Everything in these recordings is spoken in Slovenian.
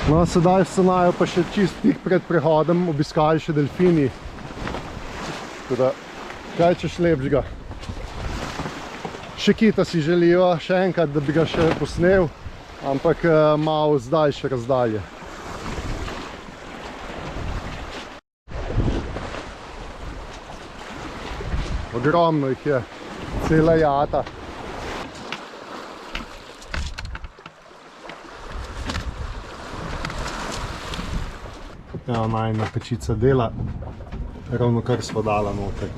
No, sedaj se najo pa še čist tik pred prehodom obiskali še delfini. Tako da, kaj češ lepšega. Še kita si želijo še enkrat, da bi ga še posnel, ampak malo z daljše razdalje. Ogromno jih je, cela jata. Evo, najna pečica dela, ravno kar sva dala noter.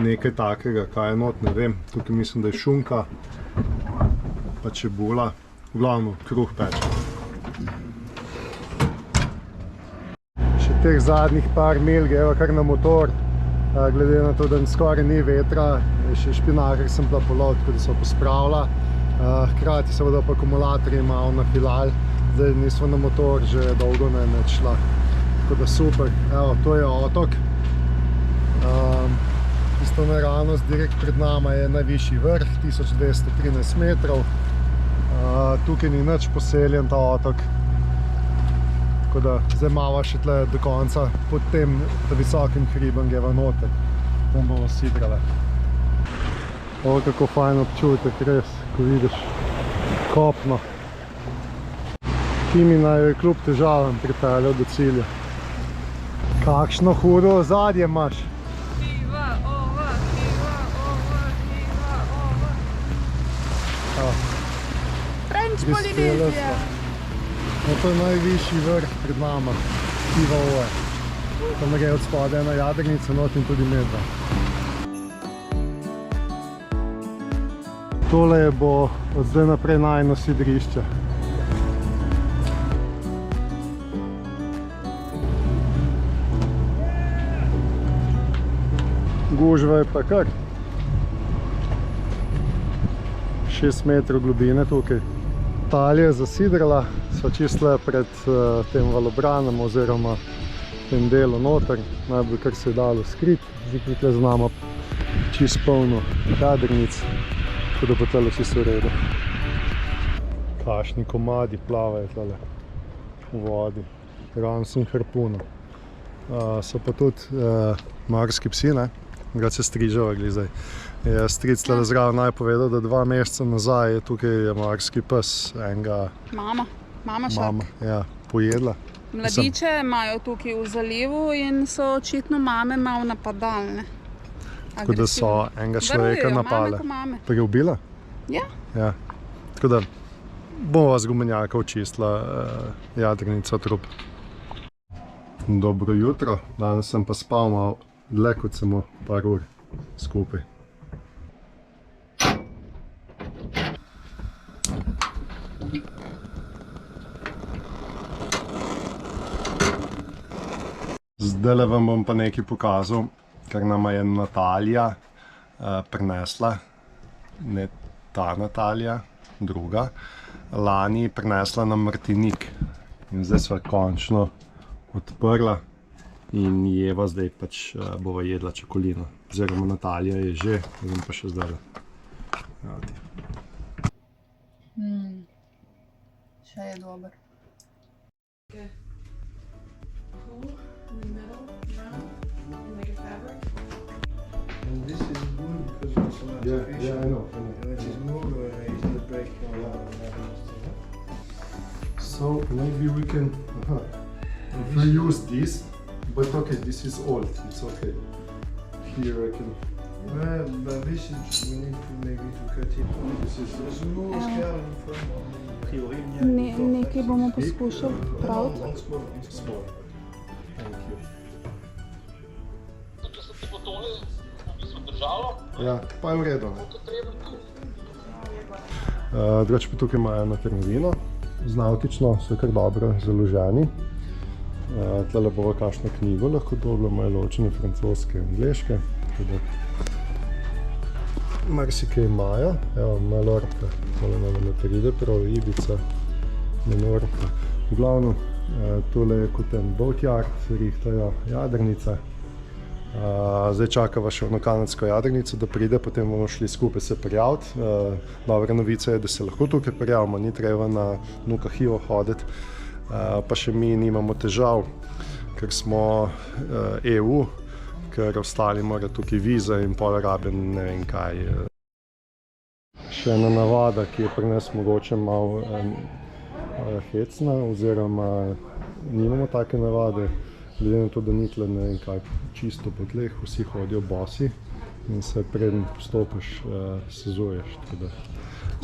Nekaj takega, kaj je not, ne vem, tukaj mislim, da je šunka, pa čebula, v glavno kruh peče. Še teh zadnjih par mil greva kar na motor, glede na to, da skoraj ni vetra, še špinaker sem bila polov, tako da so pospravila. Hkrati seveda pa akumulatorji malo nafilali, zdaj nismo na motor že dolgo ne šla. Tako da super, evo, to je otok. Isto naravnost, direkt pred nama je najvišji vrh, 1213 metrov. Tukaj ni nič poseljen ta otok. Tako da zdaj malo še tle do konca, pod tem visokim hribom greva noter. Tam bomo sidrale. O, kako fajn občutek, res, ko vidiš kopno. Kimi naj je kljub težavam pripeljal do cilja. Kakšno hudo ozadje imaš? Hiva, ova, hiva, ova, hiva, ova. French Polinezija. No, to je najvišji vrh pred nama, hiva ova. Tam gre od spodaj ena jadrnica, not in tudi medva. Tole bo od zdaj naprej najino sidrišče. Gužva je pa kar 6 metrov globine tukaj. Talija je zasidrala, sva čistila pred tem valobranom oziroma tem delu noter, najbolj kar se je dalo skrit. Zdaj tukaj z nama čist polno jadrnic, tako da bo tale čisto v redu. Kakšni komadi plavajo tale v vodi, ravno sem harpuno. So pa tudi morski psi, ne? Grad se strižava glih zdaj. Je stric tle zraven naj povedal, da 2 meseca nazaj je tukaj morski pes enega... Mama šark. Ja, pojedla. Mladiče imajo tukaj v zalivu in so očitno mame malo napadalne. Tako da so enega človeka napale. Pa je ubila? Ja. Ja. Tako da bova z gumenjaka očistila jadrnica trup. Dobro jutro, danes sem pa spal malo dlje kot samo par ur skupaj. Zdajle vam bom pa nekaj pokazal, kar nama je Natalija prinesla. Ne ta Natalija, druga. Lani prinesla nam Martinik in zdaj sva končno odprla. In Jeva zdaj pač bova jedla čokolino. Oziroma Natalija je že, zdaj pa še zdaj. Še je dober. And this is good because it's an artificial. Yeah, I know. It is more easy to break. So maybe we can if we use this. But okay, this is old, it's okay. Here I can... Well, but this is, we need to maybe to cut it. This is... There's no scale in front. Nekaj bomo poskušali praviti. Small. Thank you. Ja, pa je v redu. Drugače pa tukaj imajo eno termovino. Znavtično so kar dobro založeni. Tlele bova kakšno knjigo lahko dobila, imajo ločene francoske in angleške. Marsikaj imajo, evo Malorka, tole nama ne pride prav, Ibica, Menorka. V glavno, tole je kot en boatyard, rihtajo jadrnice. Zdaj čakava še v kanadsko jadrnico, da pride, potem bomo šli skupaj se prijaviti. Dobra novica je, da se lahko tukaj prijavimo, ni treba na Nuka Hiva hoditi. pa še mi nimamo težav, ker smo EU, ker ostali mora tukaj viza in pol rabe ne vem kaj. Še ena navada, ki je pri nas mogoče malo hecna, oziroma nimamo take navade, glede na to, da ni tle ne vem kaj čisto po tleh, vsi hodijo bosi in se preden vstopiš sezuješ, tako da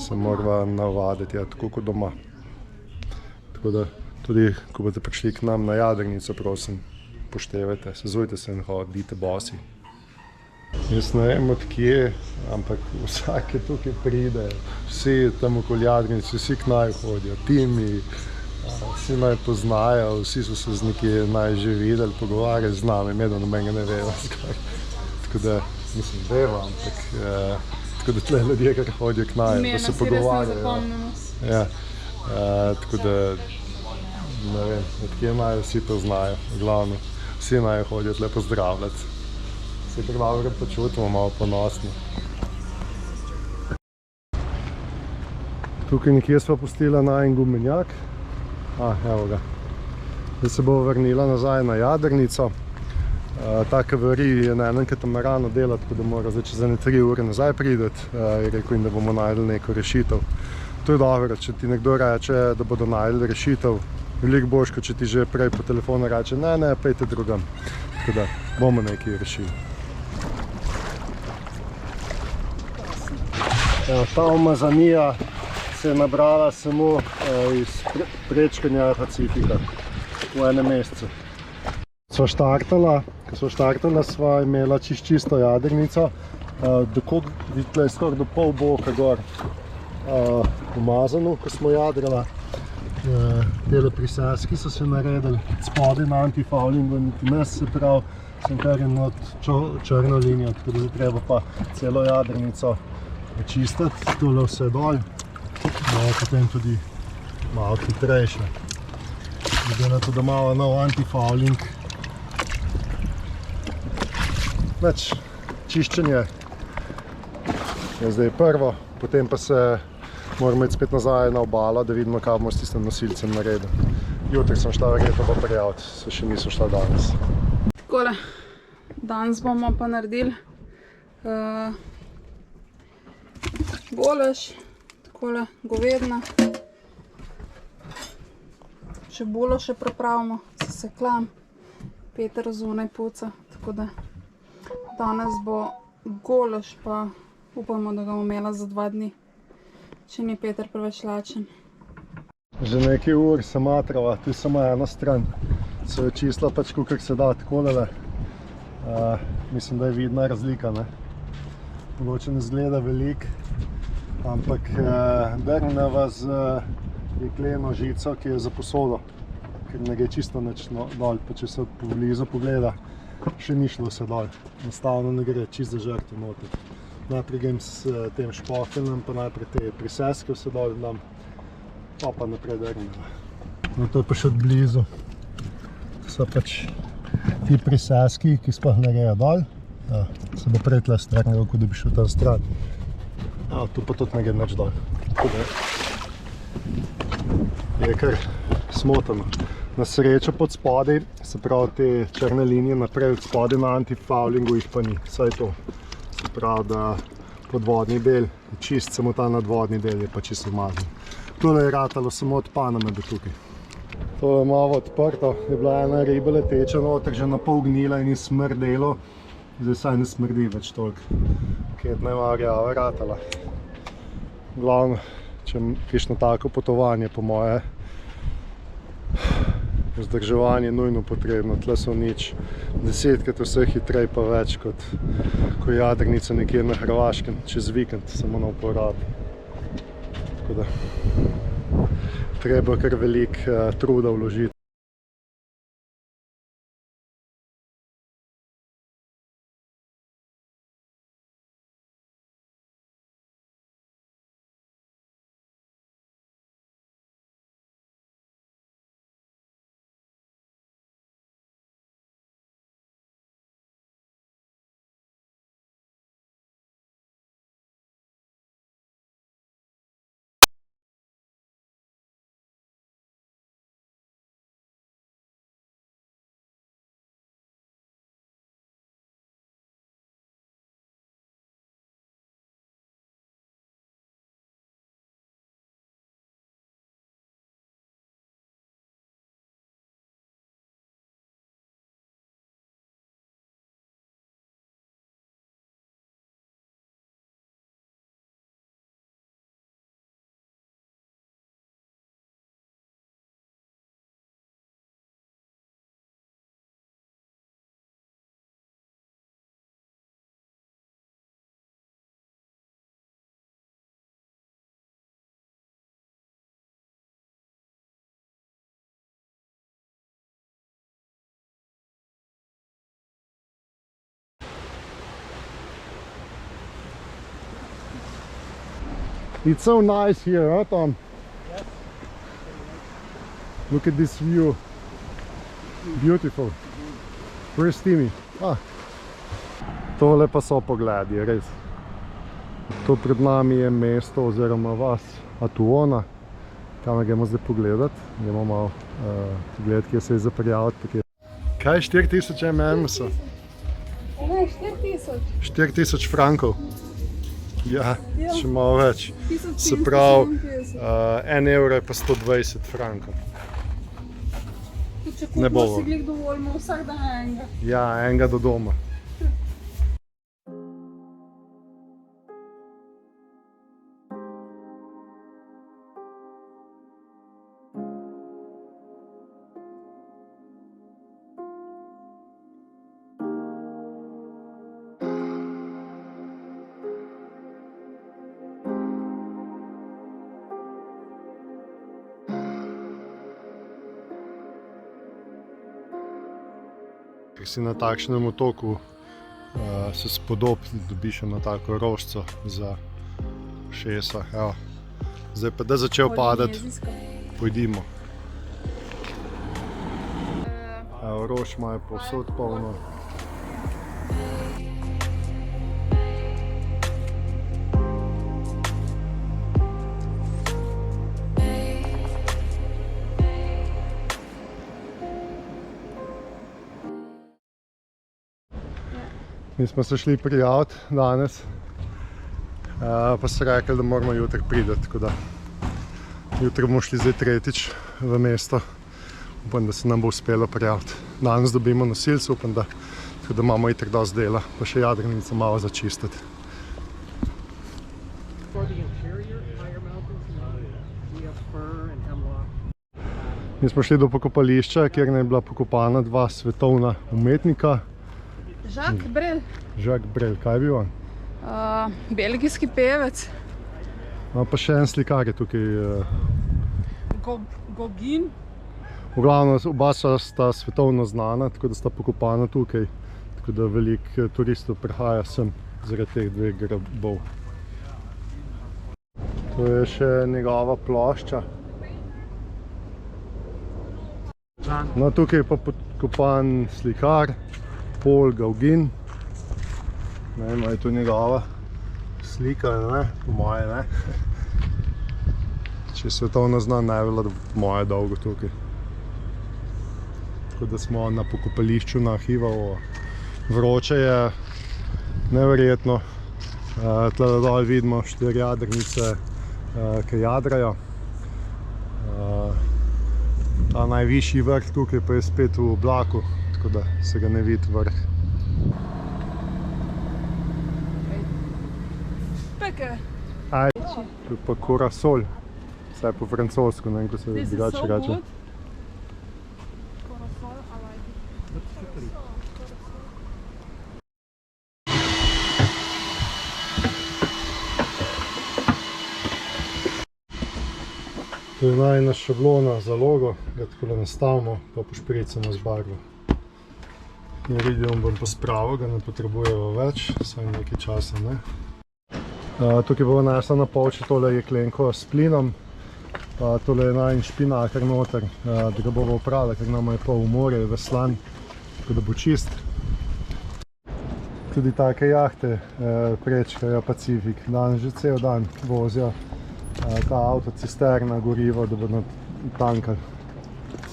se morava navaditi, tako kot doma. Tako da tudi, ko boste prišli k nam na jadrnico, prosim, poštevajte, sezujte se in hodite bosi. Jaz ne vem od kje, ampak vsake tukaj pride, vsi tam okoli jadrnice, vsi k naju hodijo, Timi, vsi naj poznajo, vsi so se z nekje naj že videli, pogovarjali z nami, medno nobenega ne vejo skoraj. Tako da, mislim, veva, ampak tako da tle ljudje, kar hodijo k naju, pa se pogovarjajo. Ja, tako da, ne vem, od kje naj vsi poznajo, glavno, vsi naj hodijo tle pozdravljati. Se krvavre počutimo malo ponosni. Tukaj nekje sva pustila najin gumenjak. Evo ga. Zdaj se bo vrnila nazaj na jadrnico. Ta kavari je na enem katamaranu dela, tako da mora zdaj čez 3 ure nazaj prideti. Je rekel, da bomo najdli neko rešitev. To je dobro, če ti nekdo reče, da bodo najdli rešitev. Veliko boljše, kot če ti že prej po telefonu reče, ne, pejte drugam. Tako da bomo nekaj rešili. Ta umazanija se je nabrala samo iz prečkanja Pacifika v enem mesecu. Ko sva štartala, sva imela čisto jadrnico, vidite, skoraj do pol boka gor umazano, ko smo jadrala. Tele priseski so se naredili spodaj na antifoulingu, niti nas, se pravi, sem kar eno črno linijo, tako da treba pa celo jadrnico očistiti, tole vse dol, potem tudi malo hitrejše. Glede na to, da imamo nov antifouling. Več čiščenje je zdaj prvo, potem pa se moramo iti spet nazaj na obalo, da vidimo, kaj bomo s tistim nosilcem naredili. Jutri sem šla verjetno pa prijaviti, se še nisem šla danes. Takole, danes bomo pa naredili golež, takole govedna. Čebulo še pripravimo, sesekljam, Peter zunaj puca, tako da danes bo golež, pa upamo, da ga bomo imela za 2 dni, če ni Peter preveč lačen. Že nekaj ur se matrava, tu samo ena stran, se je čistila pač kakor se da takolele. Mislim, da je vidna razlika, ne. Mogoče ne zgleda veliko, ampak drgneva z jekleno žico, ki je za posodo, ker ne gre čisto nič dol, pa če se poblizu pogleda, še ni šlo vse dol. Enostavno ne gre čisto za žrtvo noter. Najprej grem s tem špohteljem, pa najprej te priseske vse dol dam, pa naprej drgneva. No, to je pa še od blizu. To so pač ti priseski, ki sploh ne grejo dol. Se bo prej tle strnil, kot da bi šel tam stran. Tu pa tudi ne gre nič dol. Je kar smotano. Na srečo pod spodaj, se pravi te črne linije naprej od spodaj na antifoulingu jih pa ni. Vsaj to. Se pravi, da podvodni del je čist, samo ta nadvodni del je pa čisto umazan. Tole je ratalo samo od Paname do tukaj. To je malo odprto, je bila ena riba leteča noter, že na pol gnila in je smrdelo. Zdaj saj ne smrdi več toliko. Ketna je malo rjava ratala. Glavno, če kakšno tako potovanje, po moje, vzdrževanje nujno potrebno. Tle so nič 10krat vse hitrej pa več kot ko je jadrnica nekje na Hrvaškem, čez vikend, samo na uporabi. Tako da treba kar veliko truda vložiti. It's so nice here, huh, Tom? Yes. Look at this view. Beautiful. Where's Timmy? Ah. Tole pa so pogledi, res. To pred nami je mesto oziroma vas Atuona, kam gremo zdaj pogledat. Gremo malo pogledati, kje se je zaprijaviti. Kaj 4000 mm so? Ne, 4000. 4000 frankov. Ja, še malo več. Se pravi, 1 evro je pa 120 frankov. Če Ne bo. kupimo si glih dovoljimo vsak dan enega. Ja, enega do doma. Ker si na takšnem otoku, se spodob, dobiš eno tako rožico za šesa. Evo. Zdaj pa da začel padati, pojdimo. Evo, rož imajo povsod polno. Mi smo se šli prijaviti danes, pa so rekli, da moramo jutri priti, tako da jutri bomo šli zdaj tretjič v mesto. Upam, da se nam bo uspelo prijaviti. Danes dobimo nosilce, upam, da, tako da imamo itak dosti dela, pa še jadrnico malo začistiti. Mi smo šli do pokopališča, kjer naj bila pokopana dva svetovna umetnika. Jacques Brel. Jacques Brel, kaj je bil on? Belgijski pevec. No, pa še en slikar je tukaj. Gauguin. V glavnem, oba sta svetovno znana, tako da sta pokopana tukaj. Tako da veliko turistov prihaja sem zaradi teh dveh grobov. To je še njegova plošča. No, tukaj je pa pokopan slikar Paul Gauguin. Ne vem, je to njegova slika, ne? Po moje, ne? Če je svetovno znan, najvela, da po moje dolgo tukaj. Tako da smo na pokopališču na Hivaovo. Vroče je, neverjetno. Tle dol vidimo 4 jadrnice, ki jadrajo. Ta najvišji vrh tukaj pa je spet v oblaku, tako da se ga ne vidi vrh. Peke. Aj, tu je pa Curacao, vsaj po francosko, ne vem, ko se drugače reče. To je najina šablona za logo, ga takole nastavimo, pa pošpricamo z barvo. Iridium bom pospravil, ga ne potrebujemo več, vsaj nekaj časa, ne. Tukaj bomo našla na polči tole jeklenko s plinom, pa tole je najin špinakar noter, da ga bomo oprali, ker nam je pol v morje, veslan, tako da bo čist. Tudi take jahte prečkajo Pacifik, danes že cel dan vozijo ta avtocisterna, gorivo, da bodo tankali.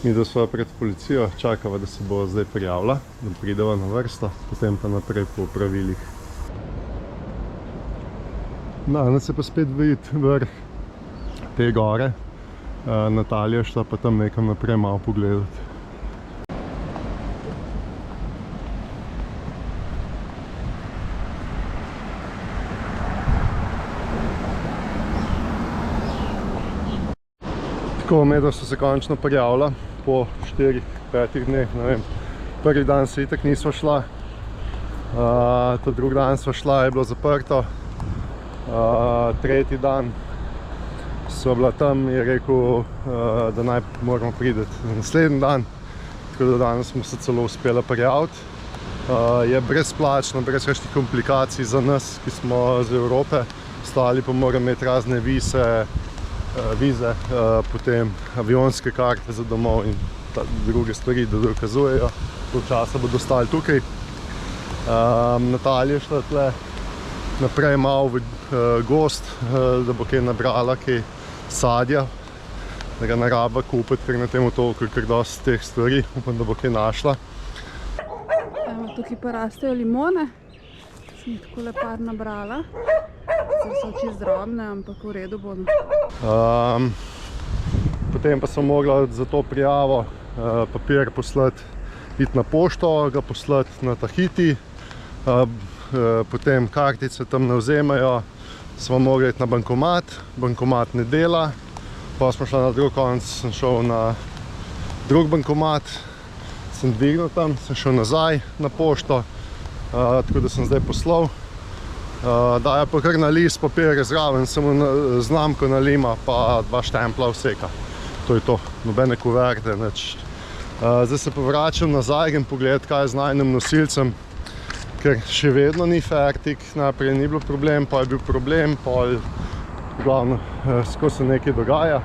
Mi da sva pred policijo, čakava, da se bo zdaj prijavila, da prideva na vrsto, potem pa naprej po pravilih. Danes se pa spet vidi vrh te gore. Natalija šla pa tam nekam naprej malo pogledati. Tako, medva so se končno prijavila po 4-5 dneh, ne vem. Prvi dan se itak nisva šla, ta drugi dan sva šla, je bilo zaprto. Tretji dan sva bila tam, je rekel, da naj moramo priti naslednji dan, tako da danes smo se celo uspela prijaviti. Je brezplačno, brez kakšnih komplikacij za nas, ki smo iz Evrope, ostali pa morajo imeti razne vize, potem avionske karte za domov in druge stvari, da dokazujejo, koliko časa bodo ostali tukaj. Natalija je šla tle naprej malo v gozd, da bo kaj nabrala, kaj sadja, da ga ne raba kupiti, ker na tem otoku je kar dosti teh stvari, upam, da bo kaj našla. Evo, tukaj pa rastejo limone, sem tako par nabrala, sicer so čisto drobne, ampak v redu bodo. Potem pa sem mogla za to prijavo papir poslati, iti na pošto, ga poslati na Tahiti, potem kartice tam ne vzemajo, smo mogli iti na bankomat ne dela, pa smo šli na drug konec, sem šel na drug bankomat, sem dvignil tam, sem šel nazaj na pošto, tako da sem zdaj poslal. Dajo pa kar na list papirja zraven, samo znamko na lima pa 2 štempla vseka. To je to, nobene kuverte, nič. Zdaj se pa vračam nazaj in pogledati, kaj je z najnim nosilcem, ker še vedno ni fertik, najprej ni bilo problem, pa je bil problem, pol glavno, skozi se nekaj dogaja.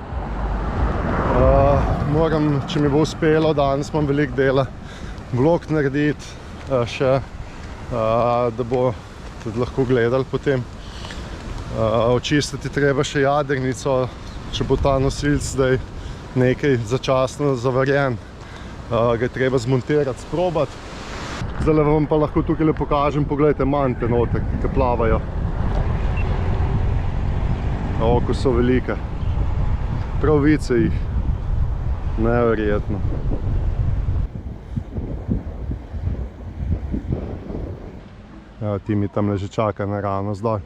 Moram, če mi bo uspelo, danes imam veliko dela, vlog narediti še, da bo tudi lahko gledali potem. Očistiti treba še jadrnico, če bo ta nosilc zdaj nekaj začasno zavarjen, ga je treba zmontirati, sprobati. Zdaj vam pa lahko tukaj pokažem, pogledajte mante noter, ki plavajo. Ko so velike. Prav vice jih. Neverjetno. Timi tam že čaka naravnost dol.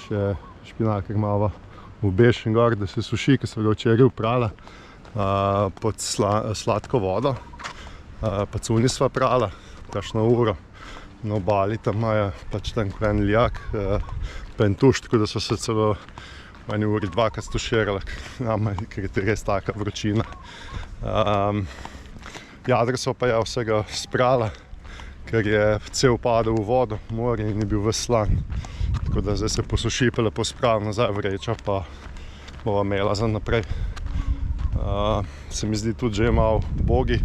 Še špinakar malo obešen gor, da se suši, ki so ga včeraj uprala pod sladko vodo. Pa cuni sva prala, kakšno uro na obali, tam imajo pač tam en lijak, pa en tuš, tako da so se celo v eni uri dvakrat stuširali, ker je res taka vročina. Jadro so pa vsega sprala, ker je cel padel v vodo, morje in je bil ves slan. Tako da zdaj se posuši, pa lepo spravi nazaj vreča, pa bova imela za naprej. Se mi zdi tudi že malo bogi,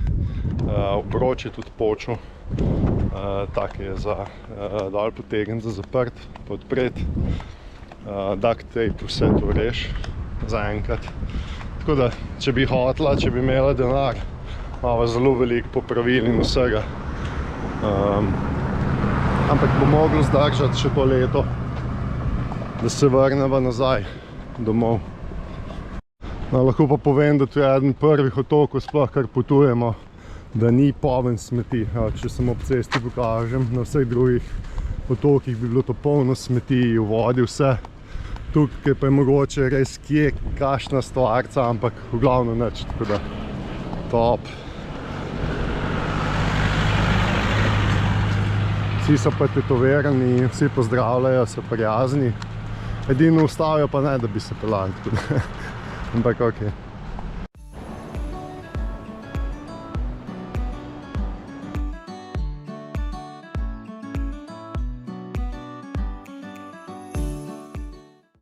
obroč je tudi počel, tak je za dol potegniti, za zaprt, pa odpret. Duct tape vse to reš zaenkrat. Tako da, če bi hotela, če bi imela denar, imamo zelo veliko popravil in vsega. Ampak bo moglo zdržati še to leto, da se vrneva nazaj domov. Lahko pa povem, da to je eden prvih otokov, sploh kar potujemo, da ni poln smeti. Če sem ob cesti pokažem, na vseh drugih otokih bi bilo to polno smeti, v vodi vse. Tukaj pa je mogoče res kje kakšna stvarca, ampak v glavno nič, tako da top. Vsi so pa tetovirani, vsi pozdravljajo, so prijazni. Edino ustavijo pa ne, da bi se pelali, tako da, ampak okej.